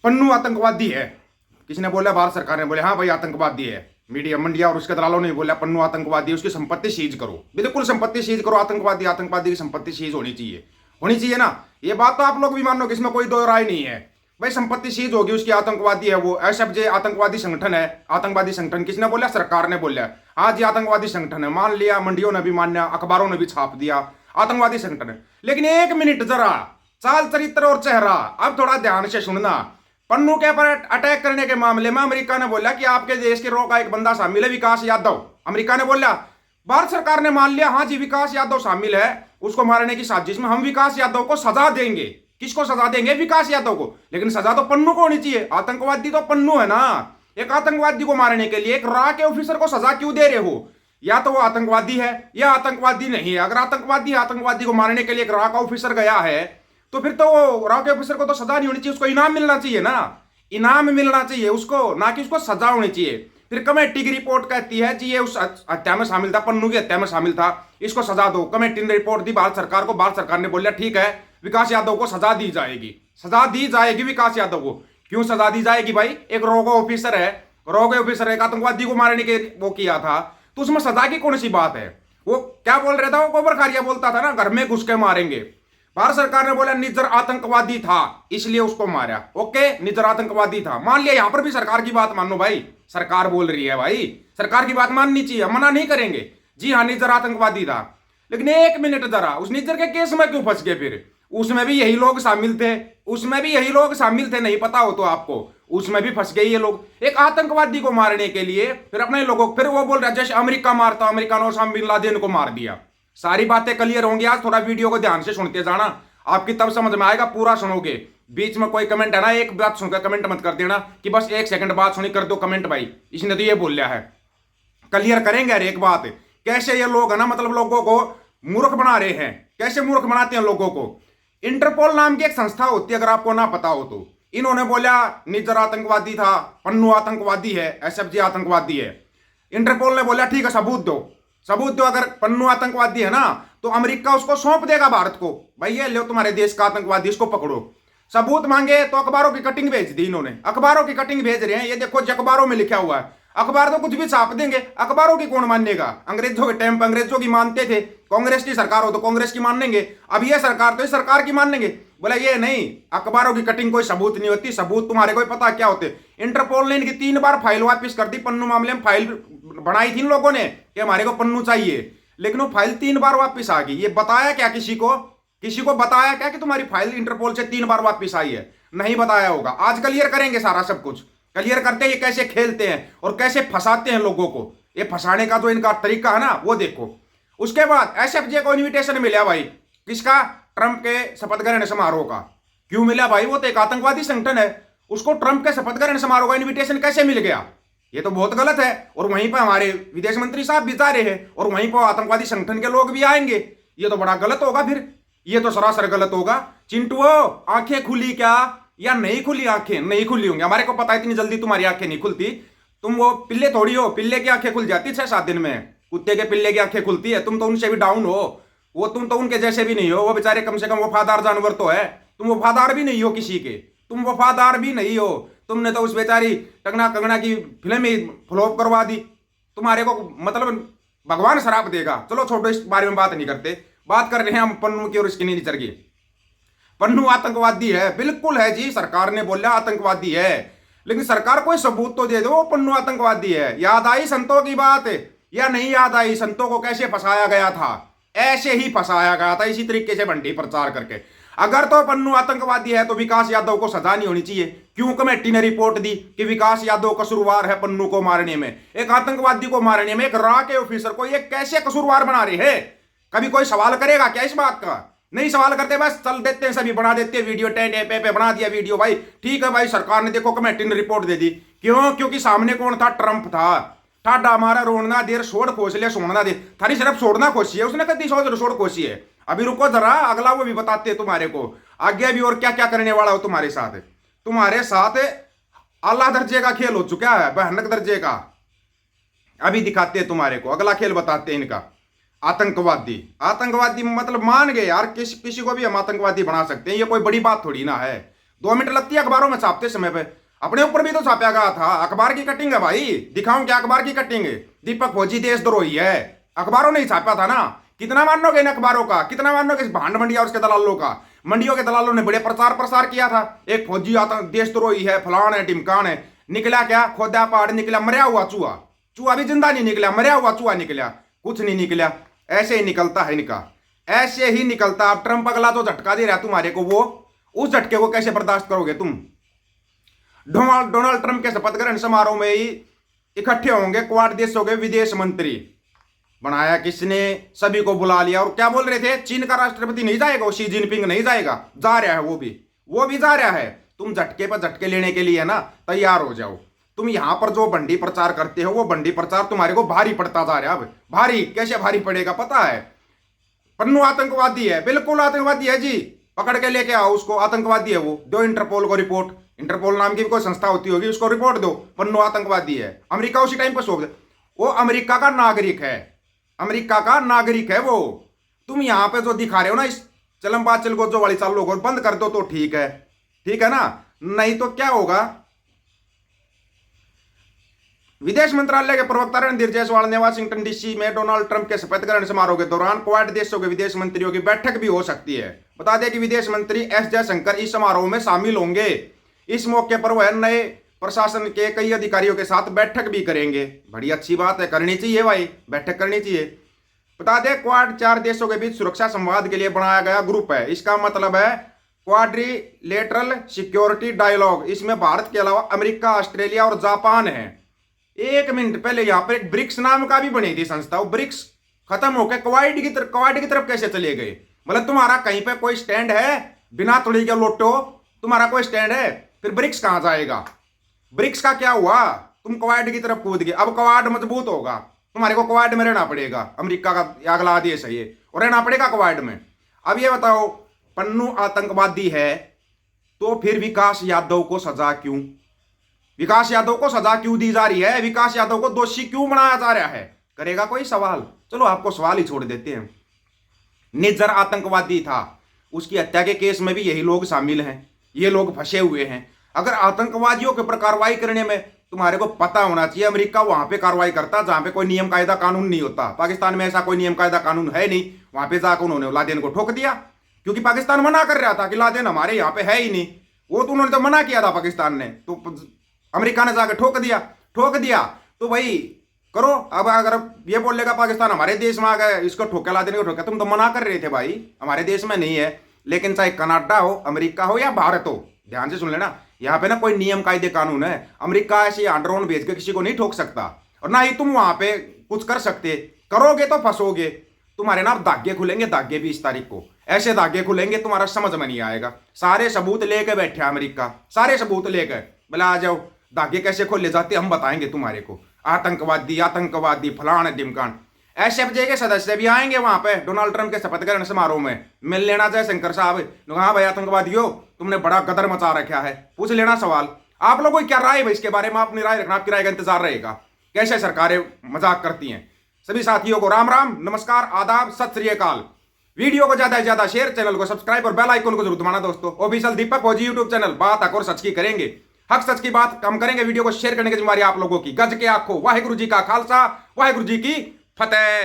पन्नू आतंकवादी है। किसी ने बोला, भारत सरकार ने बोले हाँ भाई आतंकवादी है। मीडिया मंडिया और उसके दलालों ने बोला पन्नू आतंकवादी है, उसकी संपत्ति सीज करो, बिल्कुल संपत्ति सीज करो। आतंकवादी आतंकवादी की संपत्ति सीज होनी चाहिए ना। ये बात तो आप लोग भी मानो कि इसमें कोई दो राय नहीं है भाई। संपत्ति सीज होगी उसकी, आतंकवादी है वो। एसएफजे आतंकवादी संगठन है, आतंकवादी संगठन किसने बोला? सरकार ने बोला हाँ जी आतंकवादी संगठन है, मान लिया, मंडियों ने भी मान्या, अखबारों ने भी छाप दिया आतंकवादी संगठन है। लेकिन एक मिनट जरा, चाल चरित्र और चेहरा अब थोड़ा ध्यान से सुनना। पन्नू के ऊपर अटैक करने के मामले में अमेरिका ने बोला कि आपके देश के रो का एक बंदा शामिल है, विकास यादव। अमेरिका ने बोला, भारत सरकार ने मान लिया हाँ जी विकास यादव शामिल है, उसको मारने की साजिश में हम विकास यादव को सजा देंगे। किसको सजा देंगे? विकास यादव को। लेकिन सजा तो पन्नू को होनी चाहिए, आतंकवादी तो पन्नू है ना। एक आतंकवादी को मारने के लिए एक रा के ऑफिसर को सजा क्यों दे रहे हो? या तो वो आतंकवादी है या आतंकवादी नहीं है। अगर आतंकवादी को मारने के लिए एक रा का ऑफिसर गया है तो फिर तो वो रा के ऑफिसर को तो सजा नहीं होनी चाहिए, उसको इनाम मिलना चाहिए ना। इनाम मिलना चाहिए उसको, ना कि उसको सजा होनी चाहिए। फिर कमेटी की रिपोर्ट कहती है जी ये उस हत्या में शामिल था, पन्नू की हत्या में शामिल था, इसको सजा दो। कमेटी ने रिपोर्ट दी भारत सरकार को, भारत सरकार ने बोला ठीक है विकास यादव को सजा दी जाएगी, सजा दी जाएगी विकास यादव को। क्यों सजा दी जाएगी भाई? एक रोगो ऑफिसर है, रोगो ऑफिसर एक आतंकवादी को मारने के वो किया था, तो उसमें सजा की कौन सी बात है? वो क्या बोल रहा था? वो गोबर खारिया बोलता था ना, घर में घुस के मारेंगे। भारत सरकार ने बोला निज्जर आतंकवादी था इसलिए उसको मारा। ओके, निज्जर आतंकवादी था, मान लिया। यहां पर भी सरकार की बात मानो भाई, सरकार बोल रही है भाई, सरकार की बात माननी चाहिए, मना नहीं करेंगे। जी हाँ निज्जर आतंकवादी था। लेकिन एक मिनट जरा, उस निज्जर के केस में क्यों फंस गए? फिर उसमें भी यही लोग शामिल थे, उसमें भी यही लोग शामिल थे, नहीं पता हो तो आपको, उसमें भी फंस गए ये लोग। एक आतंकवादी को मारने के लिए फिर अपने लोगों, फिर वो बोल रहा है जैसे अमेरिका मारता, अमेरिका ने ओसामा बिन लादेन को मार दिया। सारी बातें क्लियर होंगी आज, थोड़ा वीडियो को ध्यान से सुनते जाना, आपकी तब समझ में आएगा, पूरा सुनोगे। बीच में कोई कमेंट है ना, एक बात सुनकर कमेंट मत कर देना कि बस एक सेकंड बात सुनी कर दो कमेंट, भाई इसने तो ये बोल लिया है। क्लियर करेंगे हर एक बात, कैसे ये लोग है ना मतलब लोगों को मूर्ख बना रहे हैं, कैसे मूर्ख बनाते हैं लोगों को। इंटरपोल नाम की एक संस्था होती है, अगर आपको ना पता हो तो। इन्होंने बोला निज्जर आतंकवादी था, पन्नू आतंकवादी है, एसएफजी आतंकवादी है। इंटरपोल ने बोला ठीक है सबूत दो, सबूत दो। अगर पन्नू आतंकवादी है ना तो अमेरिका उसको सौंप देगा भारत को, भाई ये लो तुम्हारे देश का आतंकवादी, इसको पकड़ो। सबूत मांगे तो अखबारों की कटिंग भेज दी इन्होंने, अखबारों की कटिंग भेज रहे हैं। ये देखो अखबारों में लिखा हुआ है, अखबार तो कुछ भी छाप देंगे, अखबारों की कौन मानेगा? अंग्रेजों के टाइम पर अंग्रेजों की मानते थे, कांग्रेस की सरकार हो तो कांग्रेस की मान लेंगे, अब ये सरकार तो इस सरकार की मान लेंगे। बोला ये नहीं, अखबारों की कटिंग कोई सबूत नहीं होती, सबूत तुम्हारे को पता क्या होते। इंटरपोल ने इनकी 3 बार फाइल वापस कर दी, पन्नू मामले में फाइल बनाई थी इन लोगों ने कि हमारे को पन्नू चाहिए, लेकिन वो फाइल 3 बार वापस आ गई। ये बताया क्या किसी को बताया क्या कि तुम्हारी फाइल इंटरपोल से 3 बार वापस आई है? नहीं बताया होगा। आज क्लियर करेंगे सारा सब कुछ, क्लियर करते हैं ये कैसे खेलते हैं और कैसे फंसाते हैं लोगों को। ये फंसाने का जो इनका तरीका है ना वो देखो। उसके बाद एसएफजे को इन्विटेशन मिला भाई, किसका? ट्रंप के शपथ ग्रहण समारोह का। क्यों मिला भाई? वो तो एक आतंकवादी संगठन है, उसको ट्रंप के शपथ ग्रहण समारोह का इन्विटेशन कैसे मिल गया? ये तो बहुत गलत है। और वहीं पर हमारे विदेश मंत्री साहब भी जा रहे हैं और वहीं पर आतंकवादी संगठन के लोग भी आएंगे, ये तो बड़ा गलत होगा। फिर ये तो सरासर गलत होगा। चिंटू आंखें खुली क्या या नहीं खुली? आंखें नहीं खुली होंगी, हमारे को पता है इतनी जल्दी तुम्हारी आंखें नहीं खुलती। तुम वो पिल्ले थोड़ी हो, पिल्ले की आंखें खुल जाती 6-7 दिन में, कुत्ते के पिल्ले की आंखें खुलती है। तुम तो उनसे भी डाउन हो, वो तुम तो उनके जैसे भी नहीं हो। वो बेचारे कम से कम वफादार जानवर तो है, तुम वफादार भी नहीं हो किसी के, तुम वफादार भी नहीं हो। तुमने तो उस बेचारी टंगना कंगना की फिल्म ही फ्लॉप करवा दी, तुम्हारे को मतलब भगवान शराप देगा। चलो छोटो, इस बारे में बात नहीं करते, बात कर रहे हैं हम पन्नू की और इसकी नीचर की। पन्नू आतंकवादी है, बिल्कुल है जी, सरकार ने बोला आतंकवादी है, लेकिन सरकार कोई सबूत तो दे दो पन्नू आतंकवादी है। याद आई संतों की बात या नहीं याद आई? संतों को कैसे फंसाया गया था? ऐसे ही फंसाया गया था, इसी तरीके से बंटी प्रचार करके। अगर तो पन्नू आतंकवादी है तो विकास यादव को सजा नहीं होनी चाहिए। क्यों कमेटी ने रिपोर्ट दी कि विकास यादव कसूरवार है पन्नू को मारने में, एक आतंकवादी को मारने में, एक रा के ऑफिसर को ये कैसे कसूरवार बना रहे हैं? कभी कोई सवाल करेगा क्या इस बात का? नहीं सवाल करते, बस चल देते हैं, सभी बना देते हैं वीडियो, टेन पे बना दिया वीडियो। भाई ठीक है भाई, सरकार ने देखो कमेटी ने रिपोर्ट दे दी। क्यों? क्योंकि सामने कौन था? ट्रंप था। ठाडा हमारा रोना देर छोड़ खोस लिया सोना दे, थारी सिर्फ छोड़ना खोसी है उसने, कभी छोड़ खोसी है। अभी रुको जरा, अगला वो भी बताते हैं तुम्हारे को आगे भी और क्या क्या करने वाला हो तुम्हारे साथ। तुम्हारे साथ आला दर्जे का खेल हो चुका है, भयानक दर्जे का। अभी दिखाते हैं तुम्हारे को, अगला खेल बताते हैं इनका। आतंकवादी मतलब मान गए यार, किसी को भी हम आतंकवादी बना सकते हैं, ये कोई बड़ी बात थोड़ी ना है। 2 मिनट लगती है अखबारों में छापते समय पे। अपने ऊपर भी तो छापा गया था। अखबार की कटिंग है भाई, दिखाऊं क्या अखबार की कटिंग है? दीपक फौजी देशद्रोही है, अखबारों ने ही छापा था ना। कितना मानोगे इन अखबारों का, कितना मानोगे इस भांड मंडिया और उसके दलालों का? मंडियों के दलालों ने बड़े प्रचार प्रसार किया था, एक फौजी आता देशद्रोही है, फलान है, टिमकान है। निकला क्या? खोदा पहाड़ निकला मरया हुआ चूहा। चूहा भी जिंदा नहीं निकला, मरया हुआ चूहा निकला, कुछ नहीं निकला। ऐसे ही निकलता है इनका, ऐसे ही निकलता। अब ट्रंप अगला तो झटका दे रहा है तुम्हारे को, वो उस झटके को कैसे बर्दाश्त करोगे तुम? डोनाल्ड ट्रंप के शपथ ग्रहण समारोह में ही इकट्ठे होंगे क्वाड देशों के विदेश मंत्री। बनाया किसने? सभी को बुला लिया। और क्या बोल रहे थे? चीन का राष्ट्रपति नहीं जाएगा, वो शी जिनपिंग नहीं जाएगा, जा रहा है, वो भी जा रहा है। तुम झटके पर झटके लेने के लिए ना तैयार हो जाओ। तुम यहां पर जो बंडी प्रचार करते हो, वो बंडी प्रचार तुम्हारे को भारी पड़ता जा रहा है। अब भारी कैसे भारी पड़ेगा पता है? पन्नू आतंकवादी है, बिल्कुल आतंकवादी है जी, पकड़ के लेके आओ उसको, आतंकवादी है वो। दो इंटरपोल को रिपोर्ट, इंटरपोल नाम की भी कोई संस्था होती होगी, उसको रिपोर्ट दो, पन्नू आतंकवादी है। अमेरिका उसी टाइम पर सौंप दे। वो अमेरिका का नागरिक है, अमेरिका का नागरिक है वो। तुम यहां पे जो दिखा रहे हो ना इस चलमबाज चलगोजो वाली चाल लोगों बंद कर दो तो ठीक है ना, नहीं तो क्या होगा? विदेश मंत्रालय के प्रवक्ता रणधीर जायसवाल ने वाशिंगटन डीसी में डोनाल्ड ट्रंप के शपथ ग्रहण समारोह के दौरान क्वाड देशों के विदेश मंत्रियों की बैठक भी हो सकती है। बता दें कि विदेश मंत्री एस जयशंकर इस समारोह में शामिल होंगे। इस मौके पर वह नए प्रशासन के कई अधिकारियों के साथ बैठक भी करेंगे। बड़ी अच्छी बात है, करनी चाहिए भाई, बैठक करनी चाहिए। बता दें क्वाड 4 देशों के बीच सुरक्षा संवाद के लिए बनाया गया ग्रुप है। इसका मतलब है क्वाड्रिलेटरल सिक्योरिटी डायलॉग। इसमें भारत के अलावा अमेरिका, ऑस्ट्रेलिया और जापान है। 1 मिनट पहले यहां पर एक ब्रिक्स नाम का भी बनी थी संस्था, वो ब्रिक्स खत्म होकर क्वाड की तरफ कैसे चले गए? मतलब तुम्हारा कहीं पे कोई स्टैंड है? बिना तुड़ी के लोटो, तुम्हारा कोई स्टैंड है, फिर ब्रिक्स कहां जाएगा? ब्रिक्स का क्या हुआ? तुम क्वाड की तरफ कूद गए। अब क्वाड मजबूत होगा, तुम्हारे को क्वाड में रहना पड़ेगा। अमेरिका का अगला देश है ये, और रहना पड़ेगा क्वाड में। अब ये बताओ, पन्नू आतंकवादी है तो फिर विकास यादव को सजा क्यों? विकास यादव को सजा क्यों दी जा रही है? विकास यादव को दोषी क्यों बनाया जा रहा है? करेगा कोई सवाल? चलो आपको सवाल ही छोड़ देते हैं। निज्जर आतंकवादी था, उसकी हत्या के केस में भी यही लोग शामिल हैं, ये लोग फंसे हुए हैं। अगर आतंकवादियों के ऊपर कार्रवाई करने में तुम्हारे को पता होना चाहिए, अमेरिका वहां पे कार्रवाई करता जहां पे कोई नियम कायदा कानून नहीं होता। पाकिस्तान में ऐसा कोई नियम कायदा कानून है नहीं, वहां पे जाकर उन्होंने लादेन को ठोक दिया, क्योंकि पाकिस्तान मना कर रहा था कि लादेन हमारे यहाँ पे है ही नहीं। वो तो उन्होंने तो मना किया था पाकिस्तान ने, तो अमेरिका ने जाकर ठोक दिया। तो भाई करो। अब अगर ये बोलेगा पाकिस्तान हमारे देश में आ गए, इसको ठोके लादेन को ठोके, तुम तो मना कर रहे थे भाई हमारे देश में नहीं है। लेकिन चाहे कनाडा हो, अमेरिका हो या भारत हो, ध्यान से सुन लेना, यहाँ पे ना कोई नियम कायदे कानून है। अमेरिका ऐसे ड्रोन भेज के किसी को नहीं ठोक सकता, और ना ही तुम वहां पे कुछ कर सकते। करोगे तो फंसोगे। तुम्हारे ना धागे खुलेंगे, धागे 20 तारीख को ऐसे धागे खुलेंगे तुम्हारा समझ में नहीं आएगा। सारे सबूत लेके बैठे अमेरिका, सारे सबूत लेकर, बोला आ जाओ, धागे कैसे खोले जाते हम बताएंगे तुम्हारे को। आतंकवादी फलान ढिमकान। एसएफजे के सदस्य भी आएंगे वहां पे डोनाल्ड ट्रंप के शपथ ग्रहण समारोह में, मिल लेना जयशंकर साहब। हाँ भाई आतंकवादियों, तुमने बड़ा गदर मचा रखा है, पूछ लेना सवाल। आप लोगों की क्या राय है इसके बारे में? अपनी राय रखना, आपकी राय का इंतजार रहेगा। कैसे सरकारें मजाक करती हैं। सभी साथियों को राम राम, नमस्कार, आदाब, सत श्री अकाल। वीडियो को ज्यादा से ज्यादा शेयर, चैनल को सब्सक्राइब और बेल आइकन को जरूर दबाना दोस्तों। ऑफिशियल दीपक फौजी यूट्यूब चैनल, बात हक और सच की करेंगे, हक सच की बात कम करेंगे। वीडियो को शेयर करने की जिम्मेदारी आप लोगों की। गज के आंखों, वाहिगुरु जी का खालसा, वाहिगुरु जी की फतेह।